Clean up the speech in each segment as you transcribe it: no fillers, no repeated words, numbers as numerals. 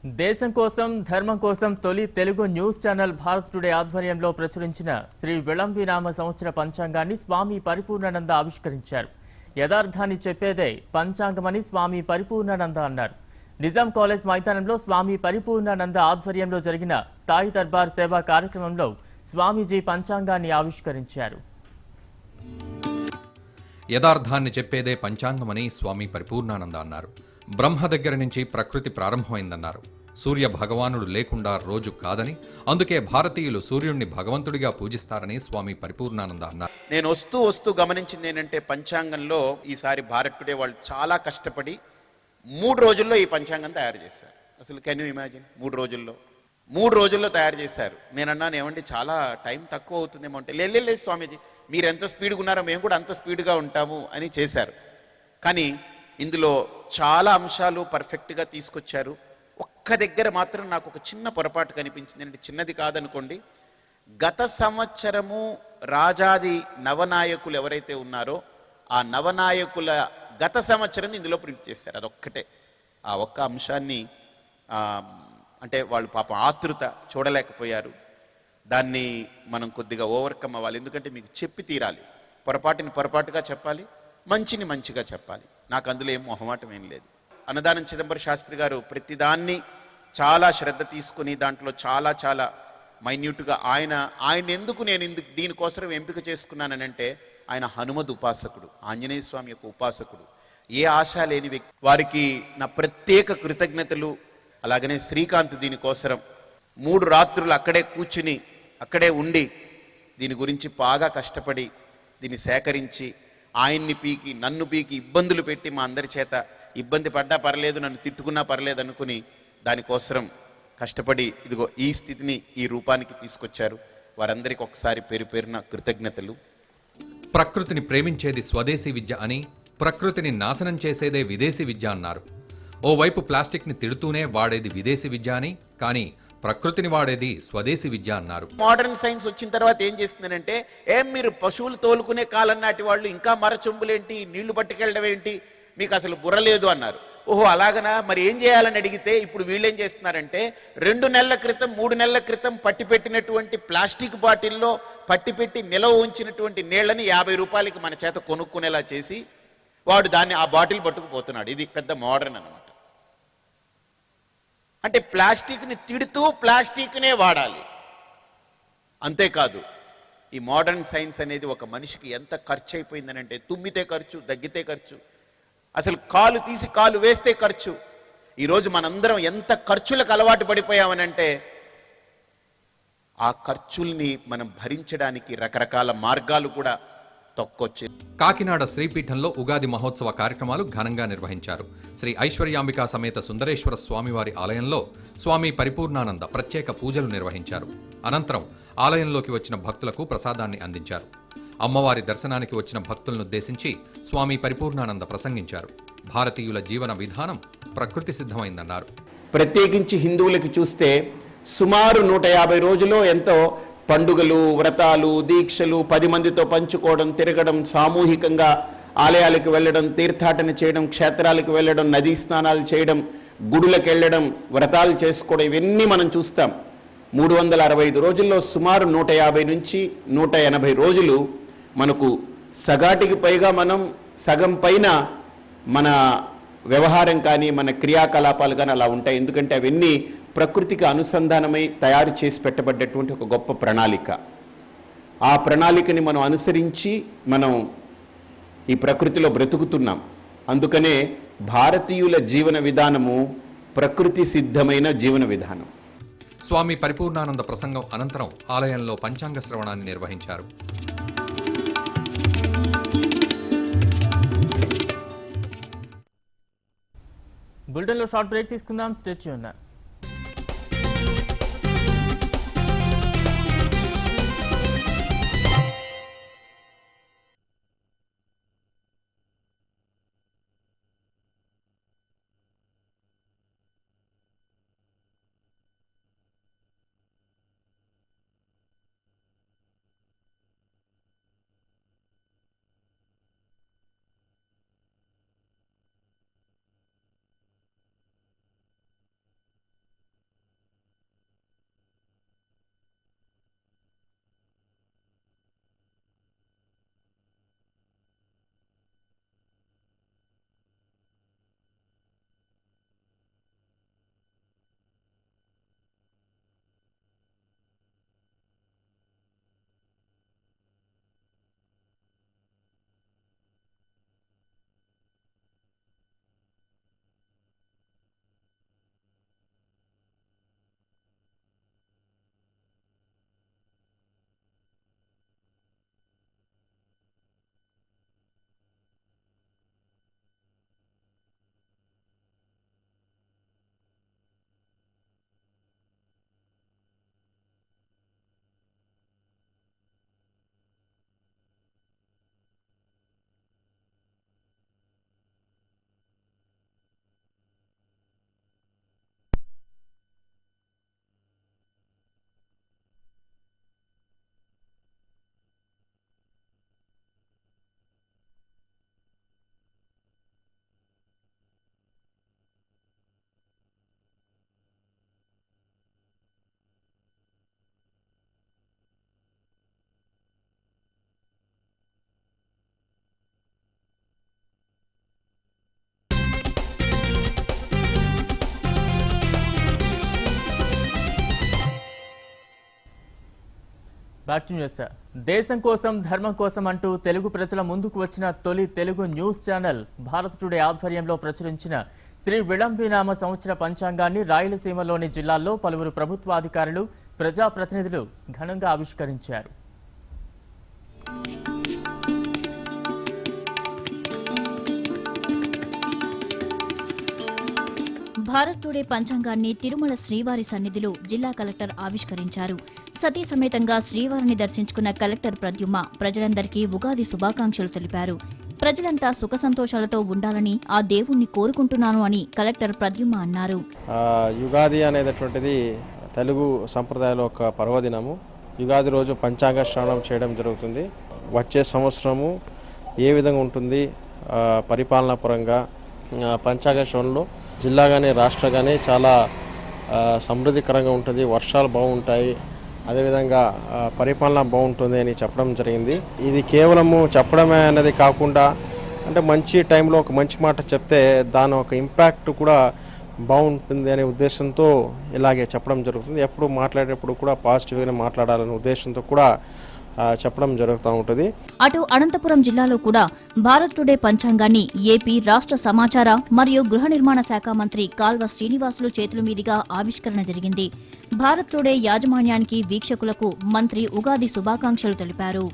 దేశం కోసం ధర్మం కోసం తొలి Telugu news channel Bharat today ఆధ్వర్యంలో ప్రచురించిన శ్రీ విళంబినామ సంవత్సర పంచాంగాన్ని స్వామి పరిపూర్ణానంద ఆవిష్కరించారు. యథార్థాన్ని చెప్పేదే పంచాంగమని స్వామి పరిపూర్ణానంద అన్నారు. నిజాం కాలేజ్ మైదానంలో స్వామి పరిపూర్ణానంద ఆధ్వర్యంలో జరిగిన సాయి దర్బార్ సేవా కార్యక్రమంలో స్వామీజీ పంచాంగాన్ని ఆవిష్కరించారు. యథార్థాన్ని చెప్పేదే పంచాంగమని స్వామి పరిపూర్ణానంద అన్నారు. బ్రహ్మ దగ్గర నుంచి ప్రకృతి ప్రారంభమైందన్నారు. సూర్య భగవానుడు లేకుండా రోజు కాదని, అందుకే భారతీయులు సూర్యుడిని భగవంతుడిగా పూజిస్తారని స్వామి పరిపూర్ణానంద అన్నారు. నేను వస్తూ గమనించింది ఏంటంటే, పంచాంగంలో ఈసారి భారత్ టుడే వాళ్ళు చాలా కష్టపడి 3 రోజుల్లో ఈ పంచాంగం తయారు చేశారు. అసలు కెన్ యూ ఇమాజిన్? 3 రోజుల్లో తయారు చేశారు. నేను అన్నాను, ఏమండి చాలా టైం తక్కువ అవుతుందేమో అంటే, లేదు స్వామీజీ, మీరు ఎంత స్పీడ్గా ఉన్నారో మేము కూడా అంత స్పీడ్గా ఉంటాము అని చేశారు. కానీ ఇందులో చాలా అంశాలు పర్ఫెక్ట్గా తీసుకొచ్చారు. ఒక్క దగ్గర మాత్రం నాకు ఒక చిన్న పొరపాటు కనిపించింది. అంటే చిన్నది కాదనుకోండి. గత సంవత్సరము రాజాది నవనాయకులు ఎవరైతే ఉన్నారో ఆ నవనాయకుల గత సంవత్సరం ఇందులో ప్రింట్ చేశారు. అదొక్కటే, ఆ ఒక్క అంశాన్ని అంటే వాళ్ళు పాపం ఆతృత చూడలేకపోయారు. దాన్ని మనం కొద్దిగా ఓవర్కమ్ అవ్వాలి. ఎందుకంటే మీకు చెప్పి తీరాలి. పొరపాటుని పొరపాటుగా చెప్పాలి, మంచిని మంచిగా చెప్పాలి. నాకు అందులో ఏం మొహమాటం ఏం లేదు. అన్నదానం చిదంబర శాస్త్రి గారు ప్రతిదాన్ని చాలా శ్రద్ధ తీసుకుని దాంట్లో చాలా మైన్యూట్గా ఆయన ఎందుకు నేను దీనికోసం ఎంపిక చేసుకున్నానంటే, ఆయన హనుమద్ ఉపాసకుడు, ఆంజనేయ స్వామి యొక్క ఉపాసకుడు, ఏ ఆశ లేని వ్యక్తి. వారికి నా ప్రత్యేక కృతజ్ఞతలు. అలాగనే శ్రీకాంత్ దీనికోసం 3 రాత్రులు అక్కడే కూర్చుని అక్కడే ఉండి దీని గురించి బాగా కష్టపడి దీన్ని సేకరించి ఆయన్ని పీకి నన్ను పీకి ఇబ్బందులు పెట్టి మా అందరి చేత ఇబ్బంది పడ్డా పర్లేదు, నన్ను తిట్టుకున్నా పర్లేదు అనుకుని దానికోసం కష్టపడి ఇదిగో ఈ స్థితిని ఈ రూపానికి తీసుకొచ్చారు. వారందరికీ ఒకసారి పేరున కృతజ్ఞతలు. ప్రకృతిని ప్రేమించేది స్వదేశీ విద్య అని, ప్రకృతిని నాశనం చేసేదే విదేశీ విద్య అన్నారు. ఓవైపు ప్లాస్టిక్ని తిడుతూనే వాడేది విదేశీ విద్య అని, కానీ ప్రకృతిని వాడేది స్వదేశీ విద్య అన్నారు. మోడర్న్ సైన్స్ వచ్చిన తర్వాత ఏం చేస్తుందంటే, మీరు పశువులు తోలుకునే కాలం నాటి వాళ్ళు ఇంకా మరచొంబులేంటి, నీళ్లు పట్టుకెళ్ళడం ఏంటి, మీకు అసలు బుర్ర లేదు అన్నారు. ఓహో అలాగనా, మరి ఏం చేయాలని అడిగితే ఇప్పుడు వీళ్ళేం చేస్తున్నారంటే, 2 నెలల క్రితం 3 నెలల క్రితం పట్టిపెట్టినటువంటి ప్లాస్టిక్ బాటిల్లో పట్టిపెట్టి నిలవ ఉంచినటువంటి నీళ్లని 50 రూపాయలకి మన చేత కొనుక్కునేలా చేసి వాడు దాన్ని ఆ బాటిల్ పట్టుకుపోతున్నాడు. ఇది పెద్ద మోడర్న్ అన్నమాట. అంటే ప్లాస్టిక్ని తిడుతూ ప్లాస్టిక్నే వాడాలి. అంతేకాదు, ఈ మోడర్న్ సైన్స్ అనేది ఒక మనిషికి ఎంత ఖర్చు అయిపోయిందనంటే, తుమ్మితే ఖర్చు, దగ్గితే ఖర్చు, అసలు కాలు తీసి కాలు వేస్తే ఖర్చు. ఈరోజు మనందరం ఎంత ఖర్చులకు అలవాటు పడిపోయామనంటే, ఆ ఖర్చుల్ని మనం భరించడానికి రకరకాల మార్గాలు కూడా తొక్కొచ్చి. కాకినాడ శ్రీపీఠంలో ఉగాది మహోత్సవ కార్యక్రమాలు ఘనంగా నిర్వహించారు. శ్రీ ఐశ్వర్యాంబికా సమేత సుందరేశ్వర స్వామివారి ఆలయంలో స్వామి పరిపూర్ణానంద ప్రత్యేక పూజలు నిర్వహించారు. అనంతరం ఆలయంలోకి వచ్చిన భక్తులకు ప్రసాదాన్ని అందించారు. అమ్మవారి దర్శనానికి వచ్చిన భక్తులనుద్దేశించి స్వామి పరిపూర్ణానంద ప్రసంగించారు. భారతీయుల జీవన విధానం ప్రకృతి సిద్ధమైందన్నారు. ప్రత్యేకించి హిందువులకి చూస్తే సుమారు 150 రోజులు ఎంతో పండుగలు, వ్రతాలు, దీక్షలు, 10 మందితో పంచుకోవడం, తిరగడం, సామూహికంగా ఆలయాలకు వెళ్ళడం, తీర్థాటన చేయడం, క్షేత్రాలకు వెళ్ళడం, నదీ స్నానాలు చేయడం, గుడులకు వెళ్ళడం, వ్రతాలు చేసుకోవడం, ఇవన్నీ మనం చూస్తాం. 365 రోజుల్లో సుమారు 150 నుంచి 180 రోజులు మనకు సగాటికి పైగా మనం సగం పైన మన వ్యవహారం కానీ మన క్రియాకలాపాలు కానీ అలా ఉంటాయి. ఎందుకంటే అవన్నీ ప్రకృతికి అనుసంధానమై తయారు చేసి పెట్టబడ్డటువంటి ఒక గొప్ప ప్రణాళిక. ఆ ప్రణాళికని మనం అనుసరించి మనం ఈ ప్రకృతిలో బ్రతుకుతున్నాం. అందుకనే భారతీయుల జీవన విధానము ప్రకృతి సిద్ధమైన జీవన విధానం. స్వామి పరిపూర్ణానంద ప్రసంగం అనంతరం ఆలయంలో పంచాంగ శ్రవణాన్ని నిర్వహించారు. బులెటిన్లో షార్ట్ బ్రేక్ తీసుకుందాం. Stay tune. Back to news. దేశం కోసం ధర్మం కోసం అంటూ తెలుగు ప్రజల ముందుకు వచ్చిన తొలి Telugu news channel Bharat today ఆధ్వర్యంలో ప్రచురించిన శ్రీ విళంబినామ సంవత్సర పంచాంగాన్ని రాయలసీమలోని జిల్లాల్లో పలువురు ప్రభుత్వాధికారులు, ప్రజాప్రతినిధులు ఘనంగా ఆవిష్కరించారు. భారత్ టుడే పంచాంగాన్ని తిరుమల శ్రీవారి సన్నిధిలో జిల్లా కలెక్టర్ ఆవిష్కరించారు. సతీ సమేతంగా శ్రీవారిని దర్శించుకున్న కలెక్టర్ ప్రద్యుమ్న ప్రజలందరికీ ఉగాది శుభాకాంక్షలు తెలిపారు. ప్రజలంతా సుఖ సంతోషాలతో ఉండాలని ఆ దేవుణ్ణి కోరుకుంటున్నాను అని కలెక్టర్ ప్రద్యుమ్న అన్నారు. యుగాది అనేటటువంటిది తెలుగు సంప్రదాయంలో ఒక పర్వదినము. యుగాది రోజు పంచాంగ శ్రవణం చేయడం జరుగుతుంది. వచ్చే సంవత్సరము ఏ విధంగా ఉంటుంది పరిపాలనా పరంగా పంచాంగ శ్రవణంలో జిల్లా కానీ రాష్ట్ర కానీ చాలా సమృద్ధికరంగా ఉంటుంది. వర్షాలు బాగుంటాయి, అదేవిధంగా పరిపాలన బాగుంటుంది అని చెప్పడం జరిగింది. ఇది కేవలము చెప్పడమే అనేది కాకుండా అంటే మంచి టైంలో ఒక మంచి మాట చెప్తే దాని ఒక ఇంపాక్ట్ కూడా బాగుంటుంది అనే ఉద్దేశంతో ఇలాగే చెప్పడం జరుగుతుంది. ఎప్పుడు మాట్లాడేటప్పుడు కూడా పాజిటివ్గానే మాట్లాడాలనే ఉద్దేశంతో కూడా చెప్పడం జరుగుతూ ఉంటుంది. అటు అనంతపురం జిల్లాలో కూడా భారత్ టుడే పంచాంగాన్ని ఏపీ రాష్ట్ర సమాచార మరియు గృహ నిర్మాణ శాఖ మంత్రి కాల్వ శ్రీనివాసులు చేతుల మీదుగా ఆవిష్కరణ జరిగింది. భారత్ టుడే యాజమాన్యానికి, వీక్షకులకు మంత్రి ఉగాది శుభాకాంక్షలు తెలిపారు.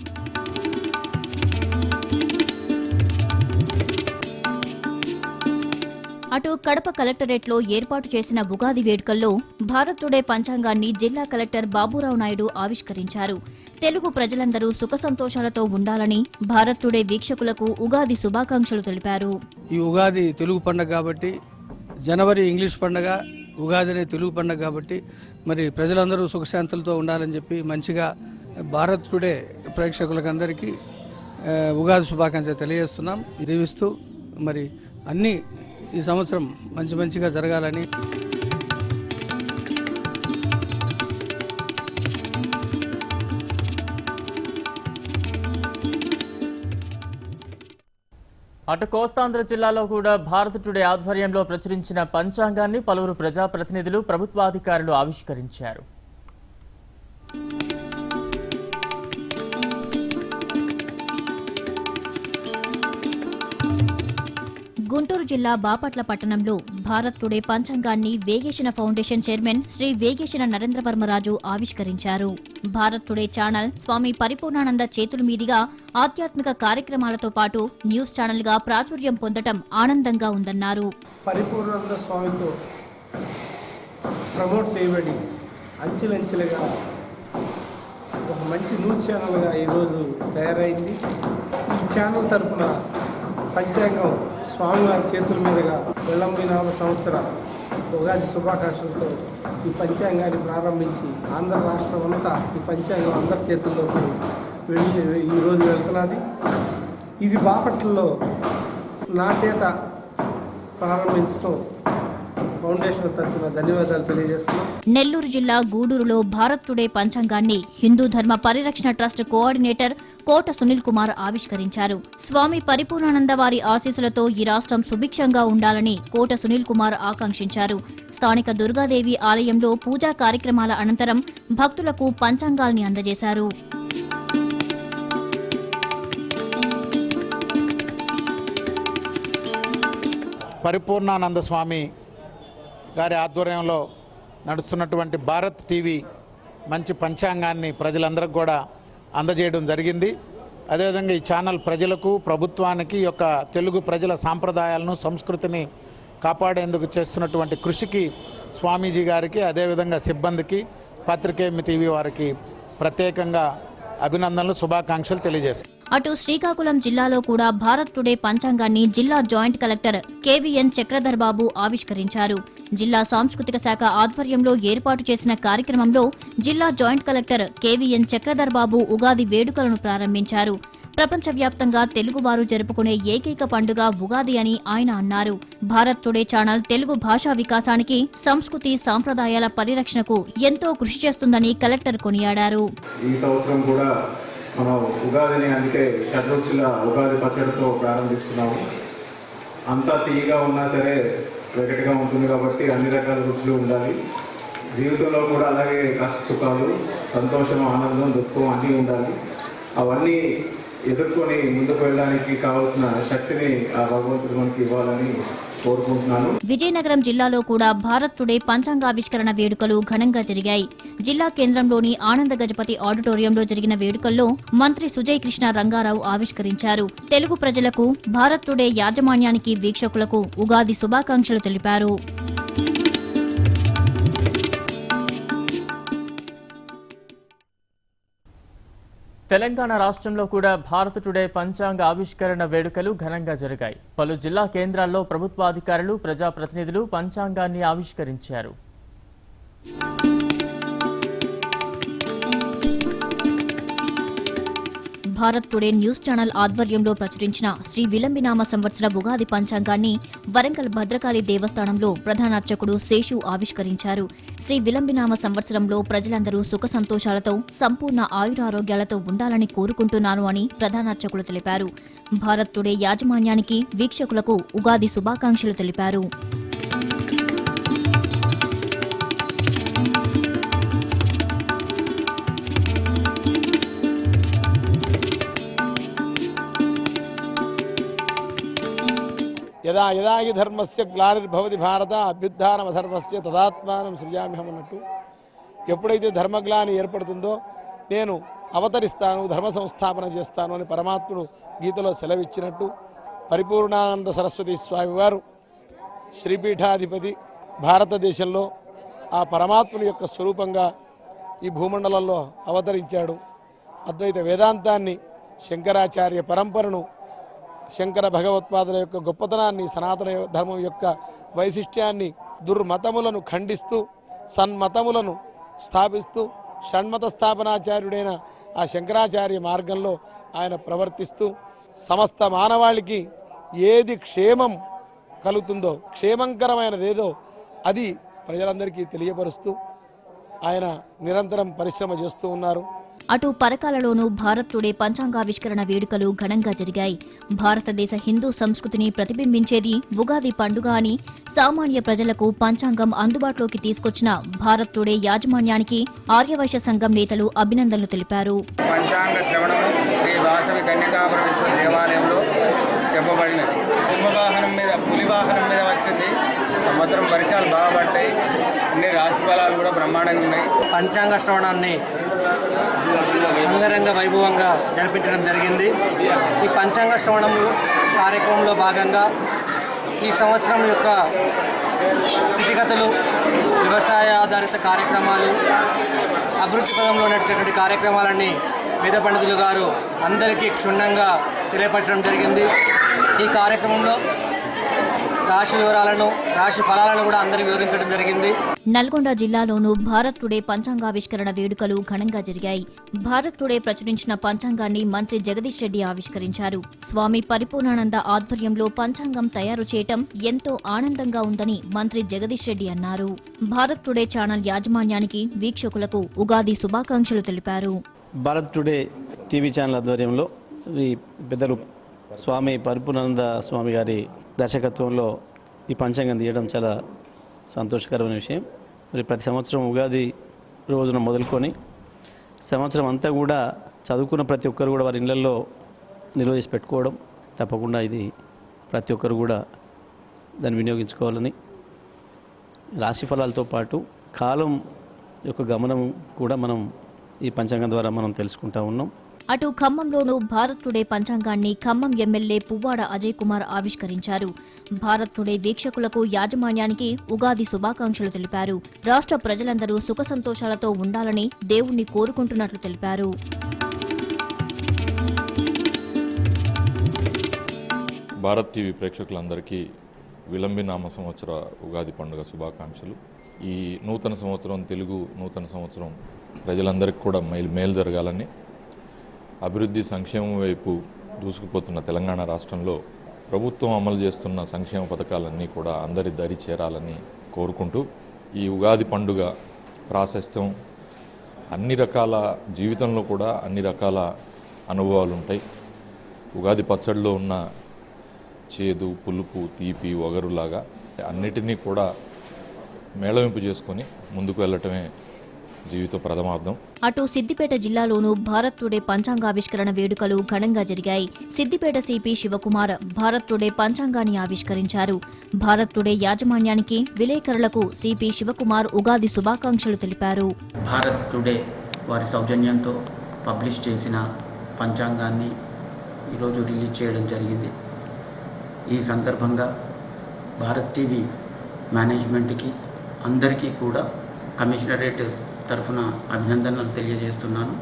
అటు కడప కలెక్టరేట్లో ఏర్పాటు చేసిన ఉగాది వేడుకల్లో భారత్ టుడే పంచాంగాన్ని జిల్లా కలెక్టర్ బాబురావు నాయుడు ఆవిష్కరించారు. తెలుగు ప్రజలందరూ సుఖ సంతోషాలతో ఉండాలని భారత్ టుడే వీక్షకులకు ఉగాది శుభాకాంక్షలు తెలిపారు. ఈ ఉగాది తెలుగు పండుగ కాబట్టి, జనవరి ఇంగ్లీష్ పండుగ, ఉగాది అనే తెలుగు పండుగ కాబట్టి మరి ప్రజలందరూ సుఖశాంతులతో ఉండాలని చెప్పి మంచిగా భారత్ టుడే ప్రేక్షకులకు అందరికీ ఉగాది శుభాకాంక్షలు తెలియజేస్తున్నాం. దీవిస్తూ మరి అన్నీ ఈ సంవత్సరం మంచిగా జరగాలని. అటు కోస్తాంధ్ర జిల్లాలో కూడా భారత్ టుడే ఆధ్వర్యంలో ప్రచురించిన పంచాంగాన్ని పలువురు ప్రజాప్రతినిధులు, ప్రభుత్వాధికారులు ఆవిష్కరించారు. గుంటూరు జిల్లా బాపట్ల పట్టణంలో భారత్ టుడే పంచాంగాన్ని వేగేశన ఫౌండేషన్ చైర్మన్ శ్రీ వేగేశన నరేంద్రవర్మరాజు ఆవిష్కరించారు. భారత్ టుడే ఛానల్ స్వామి పరిపూర్ణానంద చేతుల మీదుగా ఆధ్యాత్మిక కార్యక్రమాలతో పాటు న్యూస్ ఛానల్ గా ప్రాచుర్యం పొందడం ఆనందంగా ఉందన్నారు. పరిపూర్ణానంద స్వామితో ప్రమోట్ చేయబడి అంచెలంచెలుగా ఒక మంచి న్యూస్ ఛానల్గా ఈరోజు తయారైంది. ఈ ఛానల్ తరఫున పంచాంగం స్వామివారి చేతుల మీదుగా విళంబినామ సంవత్సర ఉగాది శుభాకాంక్షలతో ఈ పంచాంగాన్ని ప్రారంభించి ఆంధ్ర రాష్ట్రం అంతా ఈ పంచాంగం అందరి చేతుల్లోకి ఈరోజు వెళ్తున్నది. ఇది బాపట్లలో నా చేత ప్రారంభించడం ఫౌండేషన్ తరఫున ధన్యవాదాలు తెలియజేస్తున్నాం. నెల్లూరు జిల్లా గూడూరులో భారత్ టుడే పంచాంగాన్ని హిందూ ధర్మ పరిరక్షణ ట్రస్ట్ కోఆర్డినేటర్ కోట సునీల్ కుమార్ ఆవిష్కరించారు. స్వామి పరిపూర్ణానంద వారి ఆశీస్సులతో ఈ రాష్ట్రం సుభిక్షంగా ఉండాలని కోట సునీల్ కుమార్ ఆకాంక్షించారు. స్థానిక దుర్గాదేవి ఆలయంలో పూజా కార్యక్రమాల అనంతరం భక్తులకు పంచాంగాల్ని అందజేశారు. పరిపూర్ణానంద స్వామి గారి ఆధ్వర్యంలో నడుస్తున్నటువంటి భారత్ టీవీ మంచి పంచాంగాన్ని ప్రజలందరికీ కూడా అందజేయడం జరిగింది. అదేవిధంగా ఈ ఛానల్ ప్రజలకు, ప్రభుత్వానికి యొక్క తెలుగు ప్రజల సాంప్రదాయాలను, సంస్కృతిని కాపాడేందుకు చేస్తున్నటువంటి కృషికి స్వామీజీ గారికి, అదేవిధంగా సిబ్బందికి, పత్రికేమి టీవీ వారికి ప్రత్యేకంగా అభినందనలు, శుభాకాంక్షలు తెలియజేస్తాం. అటు శ్రీకాకుళం జిల్లాలో కూడా భారత్ టుడే పంచాంగాన్ని జిల్లా జాయింట్ కలెక్టర్ కేవీఎన్ చక్రధర్ బాబు ఆవిష్కరించారు. జిల్లా సాంస్కృతిక శాఖ ఆధ్వర్యంలో ఏర్పాటు చేసిన కార్యక్రమంలో జిల్లా జాయింట్ కలెక్టర్ కేవీఎన్ చక్రధర్ బాబు ఉగాది వేడుకలను ప్రారంభించారు. ప్రపంచవ్యాప్తంగా తెలుగువారు జరుపుకునే ఏకైక పండుగ ఉగాది అని ఆయన అన్నారు. భారత్ టుడే ఛానల్ తెలుగు భాషా వికాసానికి, సంస్కృతి సాంప్రదాయాల పరిరక్షణకు ఎంతో కృషి చేస్తుందని కలెక్టర్ కొనియాడారు. ఈ సంవత్సరం కూడా మనం ఉగాదిని అందుకే షడ్రుచుల ఉగాది పచ్చడితో ప్రారంభిస్తున్నాము. అంతా తీయగా ఉన్నా సరే వెగటిగా ఉంటుంది కాబట్టి అన్ని రకాల రుచులు ఉండాలి. జీవితంలో కూడా అలాగే కష్ట సుఖాలు, సంతోషం, ఆనందం, దుఃఖం అన్నీ ఉండాలి. అవన్నీ ఎదుర్కొని ముందుకు వెళ్ళడానికి కావాల్సిన శక్తిని ఆ భగవంతుడు మనకి ఇవ్వాలని కోరుకుంటున్నాను. విజయనగరం జిల్లాలో కూడా భారత్ టుడే పంచాంగావిష్కరణ వేడుకలు ఘనంగా జరిగాయి. జిల్లా కేంద్రంలోని ఆనంద గజపతి ఆడిటోరియంలో జరిగిన వేడుకల్లో మంత్రి సుజయ్ కృష్ణ రంగారావు ఆవిష్కరించారు. తెలుగు ప్రజలకు, భారత్ టుడే యాజమాన్యానికి, వీక్షకులకు ఉగాది శుభాకాంక్షలు తెలిపారు. తెలంగాణ రాష్ట్రంలో కూడా భారత్ టుడే పంచాంగ ఆవిష్కరణ వేడుకలు ఘనంగా జరిగాయి. పలు జిల్లా కేంద్రాల్లో ప్రభుత్వాధికారులు, ప్రజాప్రతినిధులు పంచాంగాన్ని ఆవిష్కరించారు. భారత్ టుడే న్యూస్ ఛానల్ ఆధ్వర్యంలో ప్రచురించిన శ్రీ విలంబినామ సంవత్సర ఉగాది పంచాంగాన్ని వరంగల్ భద్రకాళి దేవస్థానంలో ప్రధాన అర్చకుడు శేషు ఆవిష్కరించారు. శ్రీ విలంబినామ సంవత్సరంలో ప్రజలందరూ సుఖ సంతోషాలతో, సంపూర్ణ ఆయురారోగ్యాలతో ఉండాలని కోరుకుంటున్నాను అని ప్రధాన అర్చకులు తెలిపారు. భారత్ టుడే యాజమాన్యానికి, వీక్షకులకు ఉగాది శుభాకాంక్షలు తెలిపారు. యదా యదాగి ధర్మస్య గ్లానిర్భవతి భారత అభ్యుత్థానమధర్మస్య తదాత్మానం సృజామ్యహం అన్నట్టు, ఎప్పుడైతే ధర్మగ్లాని ఏర్పడుతుందో నేను అవతరిస్తాను, ధర్మ సంస్థాపన చేస్తాను అని పరమాత్ముడు గీతలో సెలవిచ్చినట్టు, పరిపూర్ణానంద సరస్వతి స్వామి వారు శ్రీపీఠాధిపతి భారతదేశంలో ఆ పరమాత్ముని యొక్క స్వరూపంగా ఈ భూమండలంలో అవతరించాడు. అద్వైత వేదాంతాన్ని, శంకరాచార్య పరంపరను, శంకర భగవత్పాదుల యొక్క గొప్పతనాన్ని, సనాతన ధర్మం యొక్క వైశిష్ట్యాన్ని, దుర్మతములను ఖండిస్తూ సన్మతములను స్థాపిస్తూ షణ్మత స్థాపనాచార్యుడైన ఆ శంకరాచార్య మార్గంలో ఆయన ప్రవర్తిస్తూ సమస్త మానవాళికి ఏది క్షేమం కలుగుతుందో, క్షేమంకరమైనదేదో అది ప్రజలందరికీ తెలియపరుస్తూ ఆయన నిరంతరం పరిశ్రమ చేస్తూ ఉన్నారు. అటు పరకాలలోనూ భారత్ టుడే పంచాంగావిష్కరణ వేడుకలు ఘనంగా జరిగాయి. భారతదేశ హిందూ సంస్కృతిని ప్రతిబింబించేది ఉగాది పండుగ అని సామాన్య ప్రజలకు పంచాంగం అందుబాటులోకి తీసుకొచ్చిన భారత్ టుడే యాజమాన్యానికి ఆర్యవైశ్య సంఘం నేతలు అభినందనలు తెలిపారు. పంచాంగ శ్రవణము శ్రీ వాసవి కన్యకాపరమేశ్వర దేవాలయంలో చెప్పబడినది. సింహవాహనం మీద, పులి వాహనం మీద వచ్చింది. సంవత్సరం వర్షాలు బాగా పడతాయి, అన్ని రాశి ఫలాలు కూడా బ్రహ్మాండంగా ఉన్నాయి. పంచాంగ శ్రవణాన్ని అంగరంగ వైభవంగా జరిపించడం జరిగింది. ఈ పంచాంగ శ్రవణం కార్యక్రమంలో భాగంగా ఈ సంవత్సరం యొక్క స్థితిగతులు, వ్యవసాయ ఆధారిత కార్యక్రమాలు, అభివృద్ధి పదంలో నడిచేటువంటి కార్యక్రమాలన్నీ వేద పండితులు గారు అందరికీ క్షుణ్ణంగా తెలియపరచడం జరిగింది. ఈ కార్యక్రమంలో రాశి వివరాలను, రాశి ఫలాలను కూడా అందరికీ వివరించడం జరిగింది. నల్గొండ జిల్లాలోనూ భారత్ టుడే పంచాంగావిష్కరణ వేడుకలు ఘనంగా జరిగాయి. భారత్ టుడే ప్రచురించిన పంచాంగాన్ని మంత్రి జగదీష్ రెడ్డి ఆవిష్కరించారు. స్వామి పరిపూర్ణానంద ఆధ్వర్యంలో పంచాంగం తయారు చేయటం ఎంతో ఆనందంగా ఉందని మంత్రి జగదీష్ రెడ్డి అన్నారు. భారత్ టుడే ఛానల్ యాజమాన్యానికి, వీక్షకులకు ఉగాది శుభాకాంక్షలు తెలిపారు. భారత్ టుడే టీవీ ఛానల్ ఆధ్వర్యంలో ఈ పెద్దలు స్వామి పరిపూర్ణానంద స్వామి గారి దర్శకత్వంలో ఈ పంచాంగం తీయడం చాలా సంతోషకరమైన విషయం. మరి ప్రతి సంవత్సరం ఉగాది రోజున మొదలుకొని సంవత్సరం అంతా కూడా చదువుకున్న ప్రతి ఒక్కరు కూడా వారి ఇళ్లలో నిల్వ చేసి పెట్టుకోవడం, తప్పకుండా ఇది ప్రతి ఒక్కరు కూడా దాన్ని వినియోగించుకోవాలని, రాశి ఫలాలతో పాటు కాలం యొక్క గమనం కూడా మనం ఈ పంచాంగం ద్వారా మనం తెలుసుకుంటా ఉన్నాం. అటు ఖమ్మంలోనూ భారత్ టుడే పంచాంగాన్ని ఖమ్మం ఎమ్మెల్యే పువ్వాడ అజయ్ కుమార్ ఆవిష్కరించారు. భారత్ టుడే వీక్షకులకు, యాజమాన్యానికి ఉగాది శుభాకాంక్షలు తెలిపారు. రాష్ట్ర ప్రజలందరూ సుఖ సంతోషాలతో ఉండాలని దేవుణ్ణి కోరుకుంటున్నట్లు తెలిపారు. భారత్ టీవీ ప్రేక్షకులందరికీ విలంబినామ సంవత్సర ఉగాది పండుగ శుభాకాంక్షలు. ఈ నూతన సంవత్సరం, తెలుగు నూతన సంవత్సరం ప్రజలందరికీ కూడా మేలు జరగాలని, అభివృద్ధి సంక్షేమం వైపు దూసుకుపోతున్న తెలంగాణ రాష్ట్రంలో ప్రభుత్వం అమలు చేస్తున్న సంక్షేమ పథకాలన్నీ కూడా అందరి దరి చేరాలని కోరుకుంటూ, ఈ ఉగాది పండుగ ప్రాశస్త్యం అన్ని రకాల జీవితంలో కూడా అన్ని రకాల అనుభవాలు ఉంటాయి. ఉగాది పచ్చడిలో ఉన్న చేదు, పులుపు, తీపి, వగరులాగా అన్నిటినీ కూడా మేళవింపు చేసుకొని ముందుకు వెళ్ళటమే జీవిత ప్రథమార్థం. అటు సిద్దిపేట జిల్లాలోనూ భారత్ టుడే పంచాంగావిష్కరణ వేడుకలు ఘనంగా జరిగాయి. సిద్దిపేట సిపి శివకుమార్ భారత్ టుడే పంచాంగాన్ని ఆవిష్కరించారు. భారత్ టుడే యాజమాన్యానికి, విలేకరులకు సిపి శివకుమార్ ఉగాది శుభాకాంక్షలు తెలిపారు. భారత్ టుడే వారి సౌజన్యంతో పబ్లిష్ చేసిన పంచాంగాన్ని ఈరోజు రిలీజ్ చేయడం జరిగింది. ఈ సందర్భంగా భారత్ టీవీ మేనేజ్మెంట్కి అందరికీ కూడా కమిషనరేట్ తరఫున అభినందనలు తెలియజేస్తున్నాను.